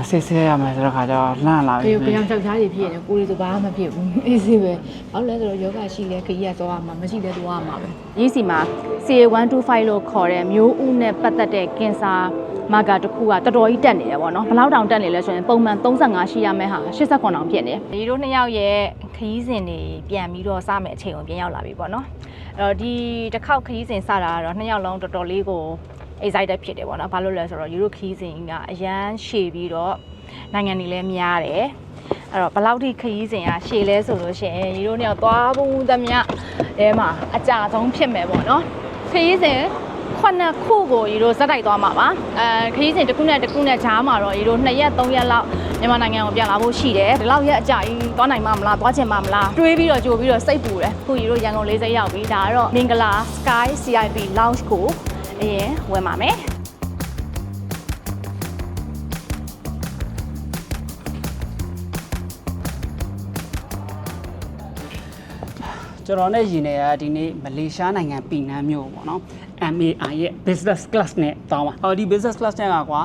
ဆေးရမယ်ဆိုတော့ခါကျတော့လှမ်းလာပြီ ဘယ်အောင်ယောက်ျားတွေဖြစ်နေကိုရီဆိုဘာမှမဖြစ်ဘူးအေးစေးပဲဘာလို့လဲဆိုတော့ယောဂရှိလဲခကြီးကသွားရမှာမရှိလဲသွားရမှာပဲရေးစီမှာ CA125 လို့ခေါ်တဲ့မျိုးဥနဲ့ပတ်သက်တဲ့ကင်ဆာမာကာတစ်ခုကတော်တော်ကြီးတက်နေတယ်ပေါ့နော်ဘယ်လောက်တောင်တက်နေလဲဆိုရင်ပုံမှန်35ရှိရမယ့်ဟာ89တောင်ဖြစ်နေဒီတို့နှစ်ယောက်ရဲ့ခကြီးစဉ်တွေပြန်ပြီးတော့စမယ်အချိန်ကိုပြန်ရောက်လာပြီပေါ့နော်အဲ့တော့ဒီတစ်ခေါက်ခကြီးစဉ်စတာကတော့နှစ်ယောက်လုံးတော်တော်လေးကို excited ဖြစ်တယ်ပေါ့နော်ဘာလို့လဲဆိုတော့ယူရိုခီးစဉ်ကအရန်ရှည်ပြီးတော့နိုင်ငံတွေလည်းများတယ်အဲ့တော့ဘယ်လောက်ထိခရီးစဉ်ကရှည်လဲဆိုလို့ရှိရင်ယူရိုเนี่ยသွားဖို့သမျှအဲမှာအကြဆုံးဖြစ်မယ်ပေါ့နော်ခရီးစဉ်9ခုကိုယူရိုဇက်တိုက်သွားမှာပါခရီးစဉ်တစ်ခုနဲ့တစ်ခုနဲ့ဂျားမှာတော့ယူရို2ရက်3ရက်လောက်မြန်မာနိုင်ငံကိုပြန်လာဖို့ရှိတယ်ဒီလောက်ရက်အကြကြီးသွားနိုင်မှာမလားသွားချင်မှာမလားတွေးပြီးတော့ကြိုပြီးတော့စိတ်ပူတယ်ခုယူရိုရန်ကုန်လေးစိတ်ရောက်ပြီဒါကတော့မင်္ဂလာ Sky CIP Lounge ကိုအရင်ဝင်ပါမယ်ကျွန်တော်နဲ့ရင်နေရဒီနေ့မလေးရှားနိုင်ငံပီနန်းမြို့ပေါ့နော် MAI ရဲ့ business class နဲ့တောင်းပါဒီ business class နဲ့ကွာ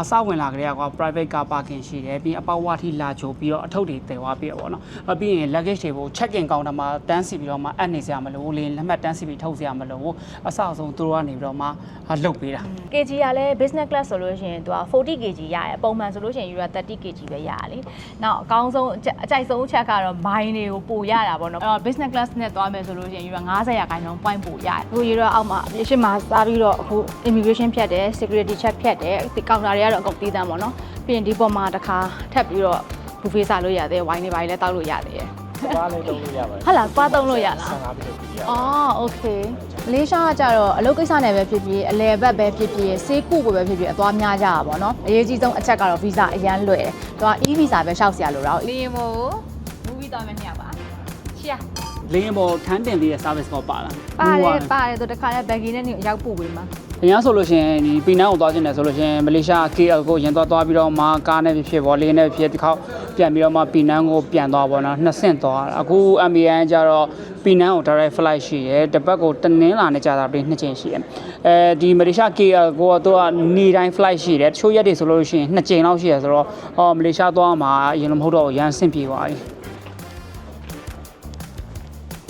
စဝင်လာကြတဲ့ကွာ private car parking ရှိတယ်ပြီးအပေါက်ဝါထိလာချိုပြီးတော့အထုပ်တွေတည်သွားပြီးတော့ပေါ့နော်ပြီးရင် luggage တွေကို check in counter မှာတန်းစီပြီးတော့မှအပ်နေစရာမလိုလေလက်မှတ်တန်းစီပြီးထုတ်စရာမလိုအဆောက်အဆုံးသူတို့ကနေပြီးတော့မှလှုပ်ပေးတာ kg ကလည်း business class ဆိုလို့ရှိရင်သူက40 kg ရတယ်ပုံမှန်ဆိုလို့ရှိရင်ယူရ30 kg ပဲရရလေနောက်အကောင်းဆုံးအကြိုက်ဆုံးချက်ကတော့ mine တွေကိုပို့ရတာပေါ့နော်အဲ့တော့ business class နဲ့သွားမယ်ဆိုလို့ရှိရင်ယူရ90% point ပို့ရတယ်အခုယူရအောက်မှာအရှင်းမှာစားပြီးတော့အခု immigration ဖြတ်တယ် security check ဖြတ်တယ်ဒီကောင်တာတွေကတော့အကုန်ပြီးသားပေါ့နော်ပြီးရင်ဒီပေါ်မှာတစ်ခါထပ်ပြီးတော့ buffet စားလို့ရတယ် wine တွေပါလည်းတောက်လို့ရတယ်ပါလေးတုံးလို့ရပါတယ်ဟုတ်လားပါသုံးလို့ရလား15ပြီးတော့ပြီးရအော် okay မလေးရှားကကြတော့အလုပ်ကိစ္စနဲ့ပဲဖြစ်ဖြစ်အလဲဘက်ပဲဖြစ်ဖြစ်ဆေးကုကိုပဲဖြစ်ဖြစ်အသွားများကြတာပေါ့နော်အရေးကြီးဆုံးအချက်ကတော့ visa အရန်လွယ်တယ်သူက e visa ပဲရှောက်စရာလိုတော့လေရင်မို့ movie သွားမယ်မြောက်ပါရှေ့လင်းပေါ်ထန်းတင်ပြီးတဲ့ service ပေါ်ပါလားပါတယ်သူတခါလဲ baggy နဲ့ရောက်ပို့ပေးမှာအရင်ဆိုလို့ရှိရင်ဒီပီနန်းကိုသွားခြင်းတယ်ဆိုလို့ရှိရင်မလေးရှား KL ကိုရင်သွားပြီးတော့မှကားနဲ့ဖြစ်ပေါ်လေးနဲ့ဖြစ်ဒီခေါက်ပြန်ပြီးတော့မှပီနန်းကိုပြန်သွားပါတော့နှစ်ဆင့်သွားအခု MAN ကျတော့ပီနန်းကို direct flight ရှိရယ်တစ်ပတ်ကိုတနင်္လာနဲ့ကြာတာပြီးနှစ်ချိန်ရှိရယ်ဒီမလေးရှား KL ကိုတော့နေတိုင်း flight ရှိတယ်တချို့ရက်တွေဆိုလို့ရှိရင်နှစ်ချိန်လောက်ရှိရယ်ဆိုတော့မလေးရှားသွားမှာအရင်လိုမဟုတ်တော့ရန်ဆင့်ပြေသွားပြီ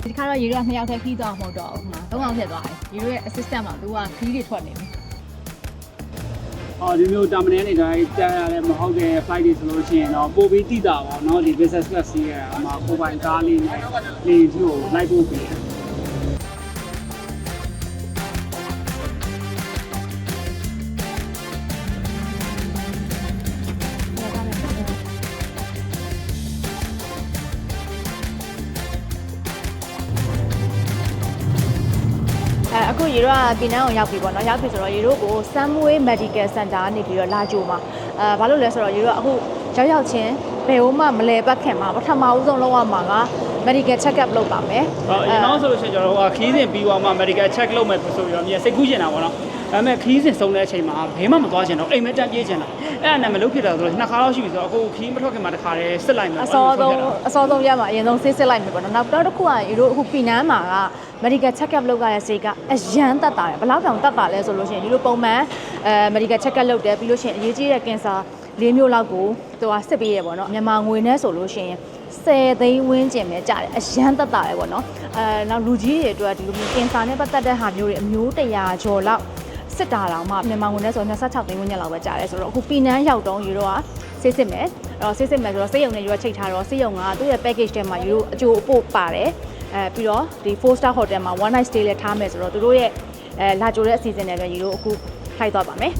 ဒီခါတော့ရေတို့က2ယောက်တည်းခီးသွားမှာမဟုတ်တော့ဘူးမှာ3ယောက်ဖြစ်သွားတယ်ရေတို့ရဲ့ assistant မှာသူကခီးတွေထွက်နေပြီဒီမျိုးတာမန်နေတိုင်းကြားရတယ်မဟုတ်တဲ့ flight တွေဆိုလို့ရှိရင်တော့ပို့ပြီးတိတာပါเนาะဒီ business class စီးရတာအမှကိုပိုင်ကားလေးနဲ့လေထီကိုလိုက်ပို့ပေးတယ်အခုရေတို့ကပီနန်းကိုရောက်ပြီပေါ့နော်ရောက်ပြီဆိုတော့ရေတို့ကို Sunway Medical Center ကနေပြီးတော့လာကြိုမှာဘာလို့လဲဆိုတော့ရေတို့ကအခုရောက်ချင်းဘယ်မှမလဲပတ်ခင်မှာပထမဦးဆုံးလုပ်ရမှာက medical check up လုပ်ပါမယ်အရင်တော့ဆိုလို့ရှိရင်ကျွန်တော်တို့ခီးစဉ်ပြီးသွားမှ medical check လုပ်မယ်ဆိုပြီးတော့မြေစိတ်ကူးကျင်တာပေါ့နော်ဒါပေမဲ့ခီးစဉ်ဆုံးတဲ့အချိန်မှာဘယ်မှမသွားချင်တော့အိမ်မတက်ပြေးချင်တာအဲ့ဒါနဲ့မလုပ်ဖြစ်တာဆိုတော့နှစ်ခါလောက်ရှိပြီဆိုတော့အခုခီးမထွက်ခင်မှာတစ်ခါတည်းစစ်လိုက်မယ်အစောဆုံးရမှာအရင်ဆုံးစစ်လိုက်မယ်ပေါ့နော်နောက်တစ်ခုကရေတို့အခုပီနန်းမှာက medical check up လုပ်ရတဲ့ဈေးကအရန်တက်တာတယ်ဘယ်လောက်တောင်တက်တာလဲဆိုလို့ရှိရင်ဒီလိုပုံမှန်medical check up လုပ်တယ်ပြီးလို့ရှိရင်အရေးကြီးတဲ့ကင်ဆာ၄မျိုးလောက်ကိုသူကစစ်ပေးရပေါ့နော်မြန်မာငွေနဲ့ဆိုလို့ရှိရင်10 သိန်းဝန်းကျင်ပဲကြတယ်အရန်တက်တာတယ်ပေါ့နော်နောက်လူကြီးတွေအတွက်ဒီလိုမျိုးကင်ဆာနဲ့ပတ်သက်တဲ့ဟာမျိုးတွေအမျိုး100ကျော်လောက်စစ်တာတောင်မှမြန်မာငွေနဲ့ဆို26 သိန်းဝန်းကျင်လောက်ပဲကြတယ်ဆိုတော့အခုပီနန်းရောက်တော့ယူတော့ဆေးစစ်မယ်အဲ့တော့ဆေးစစ်မယ်ဆိုတော့ဆေးရုံနဲ့ယူတော့ချိတ်ထားတော့ဆေးရုံကသူ့ရဲ့ package ထဲမှာယူအကျိုးအပို့ပါတယ်ပြီးတော့ဒီ 4 star hotel မှာ one night stay လည်းထားမယ်ဆိုတော့သူတို့ရဲ့လာကြိုတဲ့အစီအစဉ်တွေပဲယူလို့အခုထိုက်သွားပါမယ်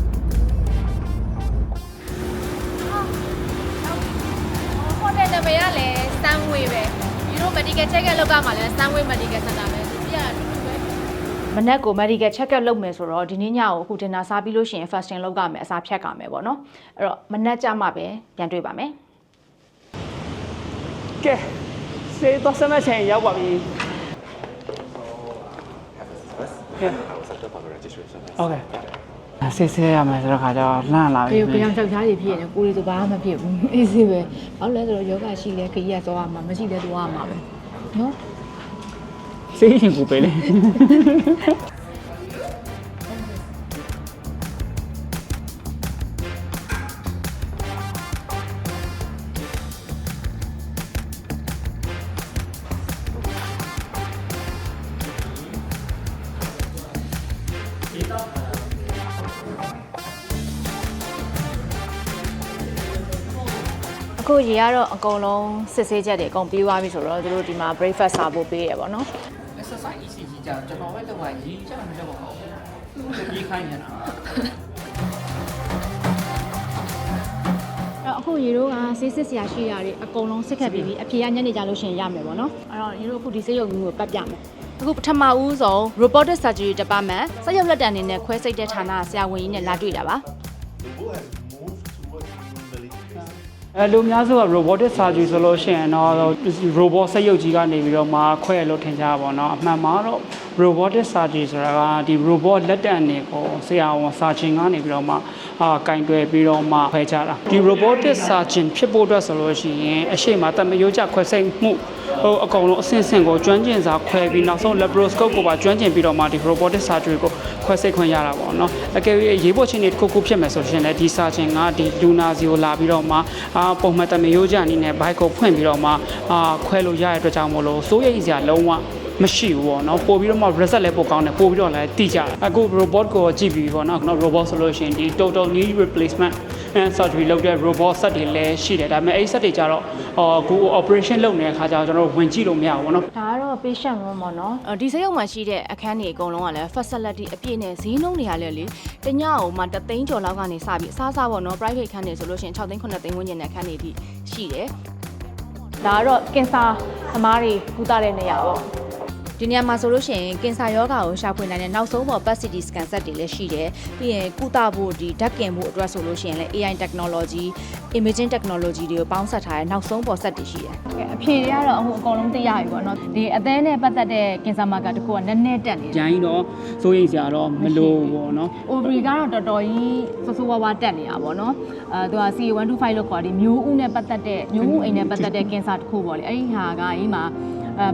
ဟိုတယ်နံပါတ်ကလည်း Sunway ပဲယူတို့ medical check up လုပ်ကမှလည်း Sunway medical center ပဲသူပြရတယ်မနက်ကို medical check up လုပ်မယ်ဆိုတော့ဒီနေ့ညကိုအခုdinner စားပြီးလို့ရှိရင် fasting လုပ်ကမယ်အစာဖြတ်ကမယ်ပေါ့နော်အဲ့တော့မနက်ကြမှပဲပြန်တွေ့ပါမယ်ကဲဆေးတော့စမ်းချိန်ရောက်ပါပြီOkay. ဆေးရမယ်ဆိုတော့ခါကျတော့လှမ်းလာပြီဘယ်အောင်ယောက်ျားတွေဖြစ်နေကိုရီဆိုဘာမှမဖြစ်ဘူးအေးစေးပဲဘာလို့လဲဆိုတော့ယောဂရှိလဲခကြီးကသွားရမှာမရှိလဲသွားရမှာပဲနော်ဆေးရင်ကိုပဲလေ အခုရေကတော့အကုန်လုံးစစ်ဆေးချက်တွေအကုန်ပြီးသွားပြီဆိုတော့တို့ဒီမှာ breakfast စားဖို့ပေးရပါတော့ exercise ECG ကြာကျွန်တော်ပဲလုပ်ပါရေးချက်မလုပ်ပါဘူးပြေးခိုင်းနေတာအခုရေတို့ကဆေးစစ်စရာရှိတာတွေအကုန်လုံးစစ်ခတ်ပြီးပြီအဖြေကညနေကြလို့ရှိရင်ရမယ်ပေါ့နော်အဲ့တော့ရေတို့အခုဒီဆေးရုံမျိုးကိုပတ်ပြမယ်အခုပထမဦးဆုံး robotic surgery department စက်ရုပ်လက်တံနေနဲ့ခွဲစိတ်တဲ့ဌာနဆရာဝန်ကြီးနဲ့လာတွေ့တာပါလူများစုက robotic surgery ဆိုလို့ရှိရင်တော့ robot စက်ရုပ်ကြီးကနေပြီးတော့မှခွဲလို့ထင်ကြပါတော့အမှန်မှာတော့ robotic surgery ဆိုတာကဒီ robot လက်တံနေကိုဆရာဝန် surgeon ကနေပြီးတော့မှကင်တွယ်ပြီးတော့မှခွဲကြတာဒီ robotic surgeon ဖြစ်ဖို့အတွက်ဆိုလို့ရှိရင်အရှိမတမယိုးကြခွဲစိတ်မှုအကုန်လုံးအဆင့်ဆင့်ကိုကျွမ်းကျင်စွာခွဲပြီးနောက်ဆုံး laparoscope ကိုပါကျွမ်းကျင်ပြီးတော့မှဒီ robotic surgery ကိုခွဲစိတ်ခွင့်ရတာပေါ့နော်အကယ်၍ရေးဖို့ချင်းတွေတစ်ခုခုဖြစ်မယ်ဆိုရင်လည်းဒီ surgeon ကဒီလူနာစီကိုလာပြီးတော့မှပုံမှန်တမယိုးကြအနေနဲ့ bike ကိုဖွင့်ပြီးတော့မှခွဲလို့ရတဲ့အတွက်ကြောင့်မလို့စိုးရိမ်စရာလုံးဝမရှိဘူးပေါ့နော်ပို့ပြီးတော့မှ result လည်းပိုကောင်းတယ်ပို့ပြီးတော့လည်းတိကျတယ်အခု robot ကိုကြည့်ပြီးပေါ့နော် robot solution ဒီ total knee replacement and surgery လုပ်တဲ့ robot set တွေလည်းရှိတယ်ဒါပေမဲ့အဲ့ set တွေကြတော့အခု operation လုပ်နေတဲ့အခါကျတော့ကျွန်တော်ဝင်ကြည့်လို့မရဘူးပေါ့နော်ဒါကတော့ patient room ပေါ့နော်ဒီဆေးရုံမှာရှိတဲ့အခန်းတွေအကုန်လုံးကလည်း facility အပြည့်နဲ့ဈေးနှုန်းတွေကလည်းလေတညကိုမှ3သိန်းကျော်လောက်ကနေစပြီးအစားပေါ့နော် private ခန်းတွေဆိုလို့ရှိရင်6သိန်း9သိန်းဝန်းကျင်တဲ့ခန်းတွေအထိရှိတယ်ဒါကတော့ကင်ဆာသမားတွေကုသတဲ့နေရာပေါ့ဒီနေရာမှာဆိုလို့ရှိရင်ကင်ဆာရောဂါကိုရှာဖွေနိုင်တဲ့နောက်ဆုံးပေါ် PET CT scan set တွေလည်းရှိတယ်ပြီးရင်ကုသဖို့ဒီဓာတ်ကင်ဖို့အတွက်ဆိုလို့ရှိရင်လည်း AI technology imaging technology တွေကိုပေါင်းစပ်ထားတဲ့နောက်ဆုံးပေါ် set တွေရှိတယ်အဖြေတွေကတော့အခုအကုန်လုံးသိရပြီပေါ့နော်ဒီအသေးနဲ့ပတ်သက်တဲ့ကင်ဆာမာကာတခုကနည်းနည်းတက်နေတယ်ဂျိုင်းတော့စိုးရိမ်စရာတော့မလိုပေါ့နော် ovary ကတော့တော်တော်ကြီးဆိုးဆိုးဝါးဝါးတက်နေတာပေါ့နော်သူက CA125 လို့ခေါ်တယ်မျိုးဥနဲ့ပတ်သက်တဲ့မျိုးဥအိမ်နဲ့ပတ်သက်တဲ့ကင်ဆာတခုပေါ့လေအဲ့ဒီဟာကဒီမှာ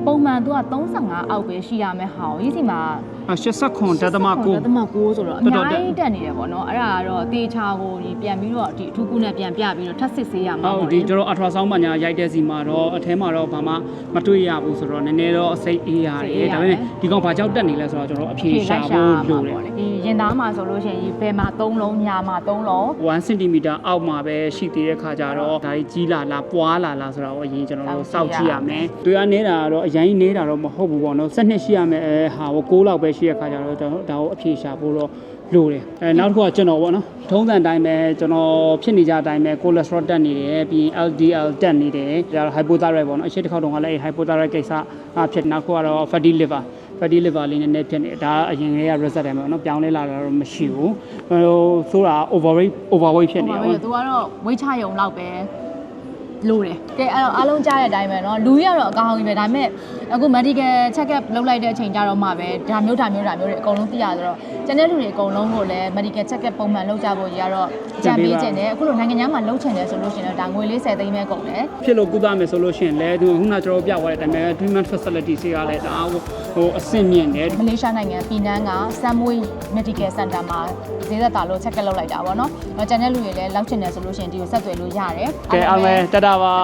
ပုံမှန်သူက35အောက်ပဲရှိရမယ်ဟာကိုဒီစီမှာ89.9ဆိုတော့အများကြီးတက်နေတယ်ပေါ့နော်အဲ့ဒါကတော့တေချာကိုပြန်ပြီးတော့ဒီအထူးကုနဲ့ပြန်ပြပြီးတော့ထပ်စစ်ဆေးရမှာပေါ့ဒီကျွန်တော် ultrasound မှာညာရိုက်တဲ့စီမှာတော့အထဲမှာတော့ဘာမှမတွေ့ရဘူးဆိုတော့နည်းနည်းတော့အစိတ်အေးရတယ်ဒါပေမဲ့ဒီကောင်ဘာကြောက်တက်နေလဲဆိုတော့ကျွန်တော်အဖြေရှာဖို့လိုတယ်ဒီရင်သားမှာဆိုလို့ရှိရင်ဘယ်မှာ3လုံးညာမှာ3လုံး1 cm အောက်မှာပဲရှိသေးတဲ့ခါကျတော့ဒါကြီးကြီးလာလားပွားလာလားဆိုတော့အရင်ကျွန်တော်တို့စောင့်ကြည့်ရမယ်တွေ့ရနေတာကတော့အရင်နေတာတော့မဟုတ်ဘူးပေါ့နော်12ရှိရမယ်ဟာကို6လောက်ပဲရှိရခါကျတော့ဒါကိုအဖြေရှာဖို့တော့လိုတယ်နောက်တစ်ခုကကျွန်တော်ပေါ့နော်ထုံးစံတိုင်းပဲကျွန်တော်ဖြစ်နေကြအတိုင်းပဲ cholesterol တက်နေတယ်ပြီးရင် LDL တက်နေတယ်ဒါတော့ hypothyroid ပေါ့နော်အရှိတစ်ခေါက်တုန်းကလည်း hypothyroid ကိစ္စဖြစ်နောက်ခုကတော့ fatty liver လေးနည်းနည်းဖြစ်နေဒါအရင်က result တယ်ပေါ့နော်ပြောင်းလဲလာတာတော့မရှိဘူးဆိုတာ overweight ဖြစ်နေတယ်သူကတော့ weight ချရုံလောက်ပဲလို့တယ်ကဲအဲ့တော့အားလုံးကြားတဲ့အတိုင်းပဲเนาะလူကြီးကတော့အကောင်ကြီးပဲဒါပေမဲ့အခု medical check up လုပ်လိုက်တဲ့အချိန်ကြတော့မှပဲဒါမျိုးတွေအကုန်လုံးသိရဆိုတော့ကျန်တဲ့လူတွေအကုန်လုံးကိုလည်း medical check up ပုံမှန်လုပ်ကြဖို့ကြီးကတော့ကြံပေးခြင်းတယ်အခုလိုနိုင်ငံခြားမှာလုပ်ချင်တယ်ဆိုလို့ရှိရင်တော့ဒါငွေလေး10သိန်းပဲကုန်တယ်ဖြစ်လို့ကုသမယ်ဆိုလို့ရှိရင်လည်းသူခုနကျွန်တော်ပြသွားတဲ့အတိုင်းပဲ treatment facility တွေကလည်းဒါအဆင့်မြင့်တယ်မလေးရှားနိုင်ငံပီနန်းက Samway Medical Center မှာဈေးသက်သာလို့ check up လုပ်လိုက်တာပေါ့เนาะကျန်တဲ့လူတွေလည်းလောက်ချင်တယ်ဆိုလို့ရှိရင်ဒီကိုဆက်သွယ်လို့ရတယ်ကဲအားမယ်တတာပါ